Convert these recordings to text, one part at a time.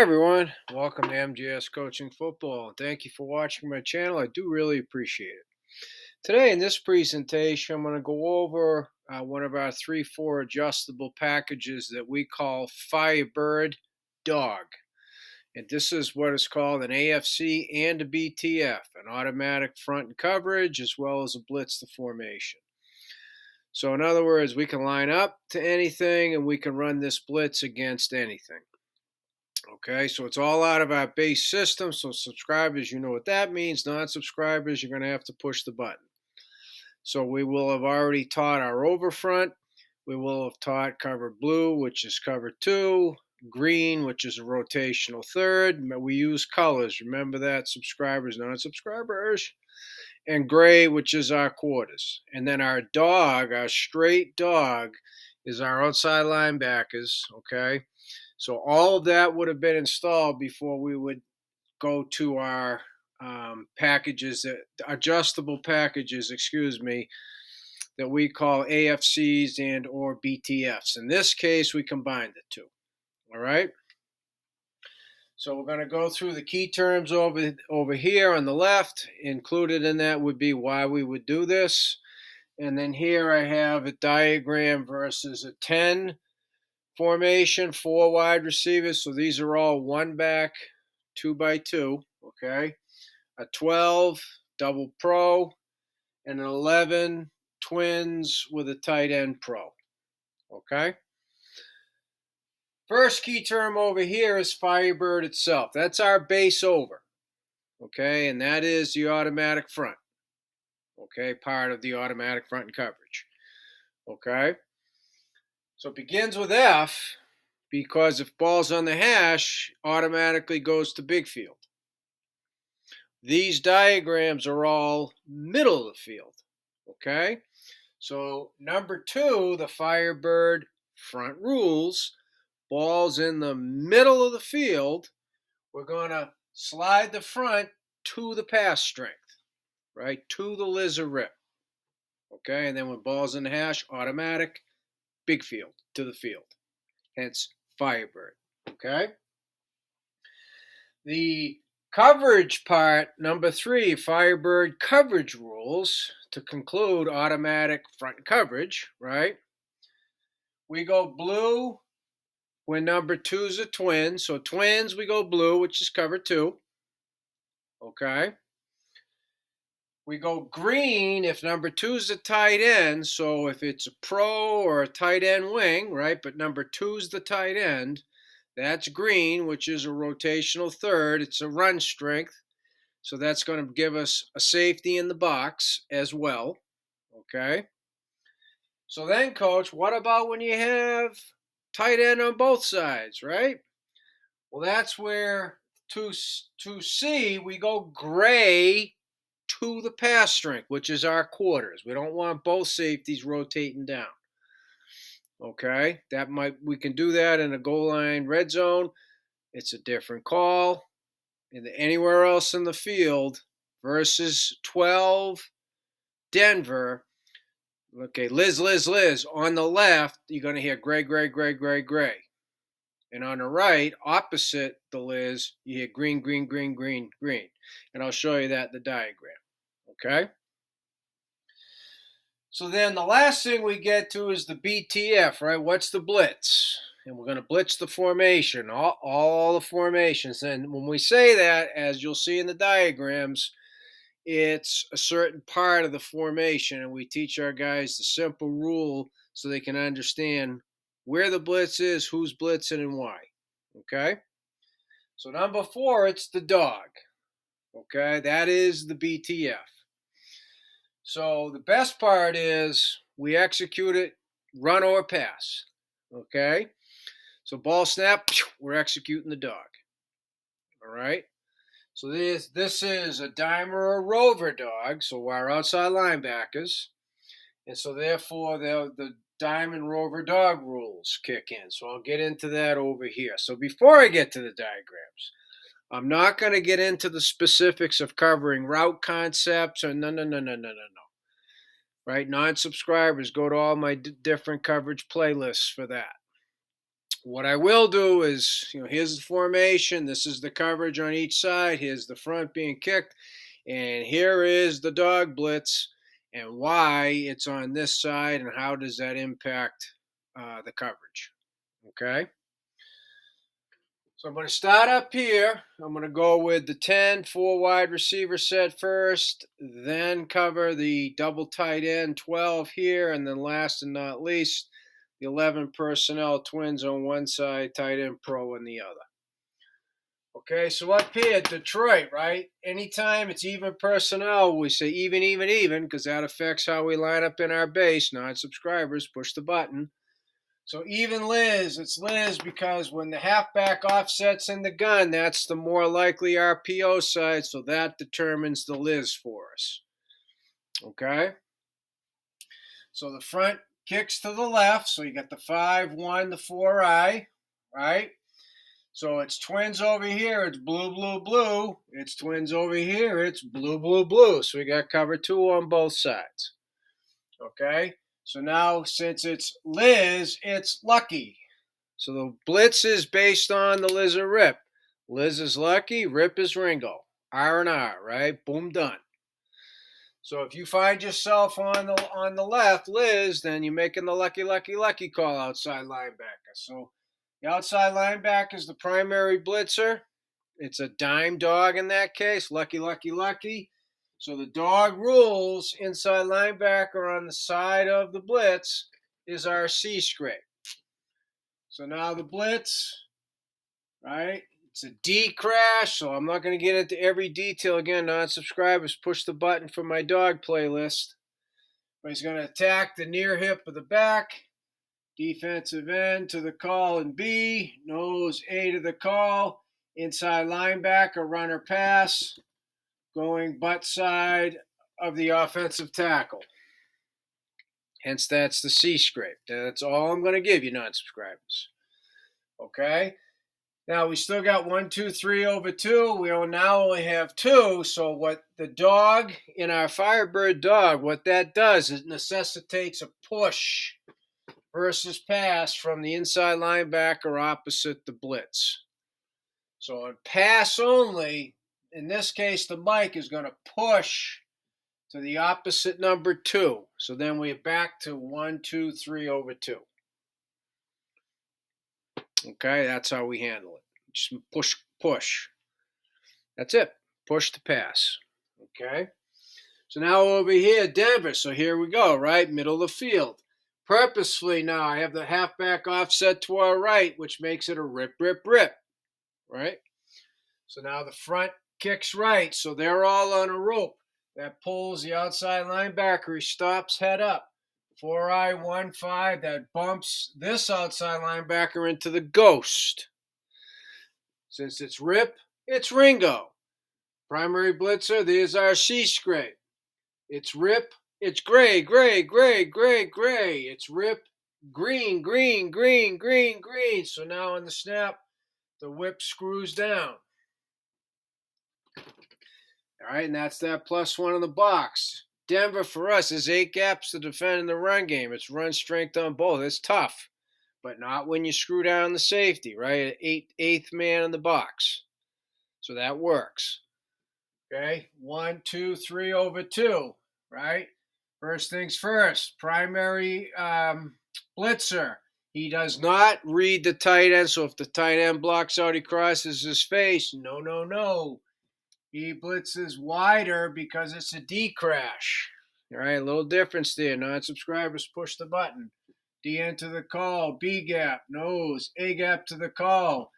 Hi everyone, welcome to MGS Coaching Football. Thank you for watching my channel. I do really appreciate it. Today in this presentation, I'm going to go over one of our 3-4 adjustable packages that we call Firebird Dog. And this is what is called an A.F.C and a B.T.F, an automatic front and coverage as well as a blitz the formation. So in other words, we can line up to anything and we can run this blitz against anything. Okay, so it's all out of our base system. So subscribers, you know what that means. Non-subscribers, you're going to have to push the button. So we will have already taught our overfront. We will have taught cover blue, which is cover 2, green, which is a rotational third. We use colors. Remember that, subscribers, non-subscribers. And gray, which is our quarters. And then our dog, our straight dog, is our outside linebackers, okay? So all of that would have been installed before we would go to our packages, adjustable packages, that we call A.F.Cs and or B.T.Fs. In this case, we combined the two. All right. So we're going to go through the key terms over here on the left. Included in that would be why we would do this. And then here I have a diagram versus a 10 formation, 4 wide receivers. So these are all 1 back, 2 by 2. Okay. A 12 double pro and an 11 twins with a tight end pro. Okay. First key term over here is Firebird itself. That's our base over. Okay. And that is the automatic front. Okay. Part of the automatic front and coverage. Okay. So it begins with F because if ball's on the hash, automatically goes to big field. These diagrams are all middle of the field. Okay. So number 2, the Firebird front rules. Ball's in the middle of the field. We're going to slide the front to the pass strength, right? To the lizard rip. Okay. And then when ball's in the hash, automatic, big field to the field. Hence Firebird. Okay. The coverage part, number 3, Firebird coverage rules to conclude automatic front coverage, right? We go blue when number 2's a twin. So twins, we go blue, which is cover 2. Okay. We go green if number 2's a tight end. So if it's a pro or a tight end wing, right? But number 2's the tight end. That's green, which is a rotational third. It's a run strength. So that's going to give us a safety in the box as well. Okay. So then, coach, what about when you have tight end on both sides, right? Well, that's where to C, we go gray to the pass strength, which is our quarters. We don't want both safeties rotating down. Okay. We can do that in a goal line red zone. It's a different call. Anywhere else in the field versus 12 Denver. Okay, Liz. On the left, you're going to hear gray. And on the right, opposite the Liz, you hear green. And I'll show you that in the diagram. Okay? So then the last thing we get to is the B.T.F, right? What's the blitz? And we're going to blitz the formation, all the formations. And when we say that, as you'll see in the diagrams, it's a certain part of the formation. And we teach our guys the simple rule so they can understand where the blitz is, who's blitzing, and why. Okay? So number 4, it's the dog. Okay? That is the B.T.F. So the best part is we execute it, run or pass. Okay? So ball snap, we're executing the dog. All right. So this is a dime or a rover dog. So our outside linebackers, and so therefore the dime and rover dog rules kick in. So I'll get into that over here. So before I get to the diagrams, I'm not going to get into the specifics of covering route concepts or no. Right, non-subscribers, go to all my different coverage playlists for that. What I will do is, here's the formation. This is the coverage on each side. Here's the front being kicked. And here is the dog blitz and why it's on this side and how does that impact the coverage. Okay. So I'm going to start up here. I'm going to go with the 10 4 wide receiver set first, then cover the double tight end 12 here, and then last and not least, the 11 personnel twins on one side, tight end pro on the other. Okay, so up here, Detroit, right? Anytime it's even personnel, we say even, because that affects how we line up in our base. Non-subscribers, push the button. So even Liz, it's Liz because when the halfback offsets in the gun, that's the more likely RPO side, so that determines the Liz for us. Okay? So the front kicks to the left, so you got the 5-1, the 4I, right? So it's twins over here, it's blue, blue, blue. It's twins over here, it's blue, blue, blue. So we got cover 2 on both sides. Okay? So now, since it's Liz, it's Lucky. So the blitz is based on the Liz or Rip. Liz is Lucky, Rip is Ringo. R and R, right? Boom, done. So if you find yourself on the left, Liz, then you're making the lucky call outside linebacker. So the outside linebacker is the primary blitzer. It's a dime dog in that case. Lucky. So the dog rules inside linebacker on the side of the blitz is our C scrape. So now the blitz, right? It's a D crash, so I'm not going to get into every detail again. Non-subscribers, push the button for my dog playlist. But he's going to attack the near hip of the back. Defensive end to the call and B. Nose A to the call. Inside linebacker, runner pass. Going butt side of the offensive tackle. Hence, that's the C scrape. That's all I'm going to give you, non-subscribers. Okay? Now, we still got 1, 2, 3 over 2. We now only have 2. So what the dog in our Firebird Dog, what that does is necessitates a push versus pass from the inside linebacker opposite the blitz. So in pass only, in this case, the Mike is going to push to the opposite number 2. So then we're back to 1, 2, 3 over 2. Okay, that's how we handle it. Just push. That's it. Push to pass. Okay. So now over here, Denver. So here we go, right? Middle of the field. Purposefully now, I have the halfback offset to our right, which makes it a rip. Right? So now the front kicks right. So they're all on a rope. That pulls the outside linebacker. He stops head up. 4I, 1-5. That bumps this outside linebacker into the ghost. Since it's Rip, it's Ringo. Primary blitzer, there's our C scrape. It's Rip, it's gray. It's Rip, green. So now on the snap, the whip screws down. All right, and that's that +1 in the box. Denver for us is 8 gaps to defend in the run game. It's run strength on both. It's tough, but not when you screw down the safety, right? Eighth man in the box. So that works. Okay, 1, 2, 3 over 2, right? First things first, primary blitzer. He does not read the tight end, so if the tight end blocks out, he crosses his face. No. He blitzes wider because it's a D crash. All right, a little difference there. Non-subscribers, push the button. D end to the call, B gap, nose, A gap to the call.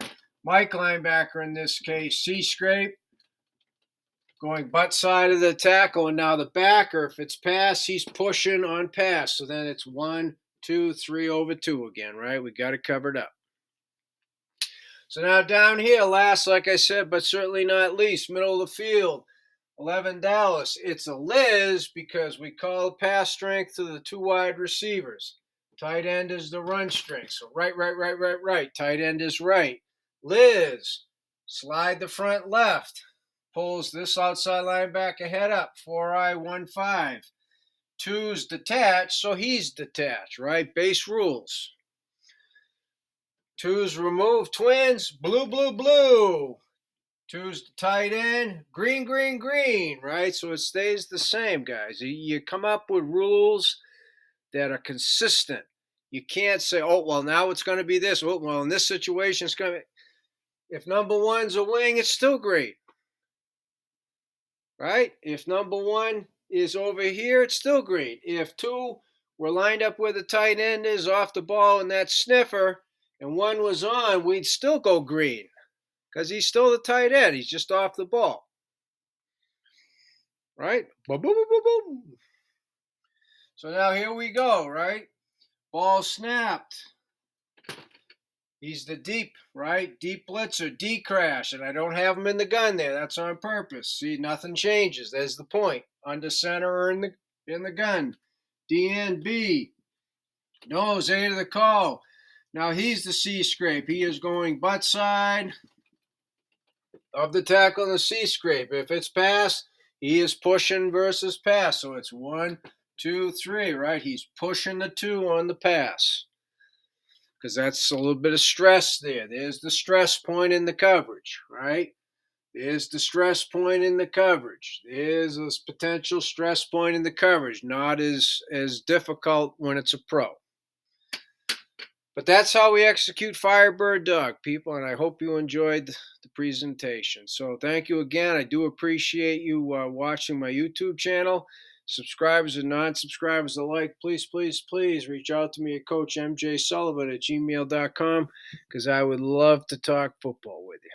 Mike linebacker in this case, C scrape. Going butt side of the tackle, and now the backer, if it's pass, he's pushing on pass. So then it's 1, 2, 3 over 2 again, right? We got it covered up. So now down here, last, like I said, but certainly not least, middle of the field, 11 Dallas. It's a Liz because we call pass strength to the 2 wide receivers. Tight end is the run strength. So right. Tight end is right. Liz, slide the front left. Pulls this outside linebacker head up, 4I, 1-5. 2's detached, so he's detached, right? Base rules. Two's removed, twins, blue, blue, blue. Two's the tight end, green, green, green, right? So it stays the same, guys. You come up with rules that are consistent. You can't say, oh, well, now it's going to be this. Oh, well, in this situation, it's going to be. If number one's a wing, it's still great, right? If number one is over here, it's still great. If two were lined up where the tight end is off the ball in that sniffer, and one was on, we'd still go green because he's still the tight end. He's just off the ball, right? Boom, boom, boom, boom, boom. So now here we go, right? Ball snapped. He's the deep, right? Deep blitzer, D crash, and I don't have him in the gun there. That's on purpose. See, nothing changes. There's the point. Under center or in the gun. DNB. Nose, A to the call. Now he's the C scrape. He is going butt side of the tackle in the C scrape. If it's pass, he is pushing versus pass. So it's 1, 2, 3, right? He's pushing the 2 on the pass. Because that's a little bit of stress there. There's the stress point in the coverage, right? There's the stress point in the coverage. There's a potential stress point in the coverage. Not as difficult when it's a pro. But that's how we execute Firebird Dog, people, and I hope you enjoyed the presentation. So thank you again. I do appreciate you watching my YouTube channel. Subscribers and non-subscribers alike, please, please, please reach out to me at CoachMJSullivan@gmail.com because I would love to talk football with you.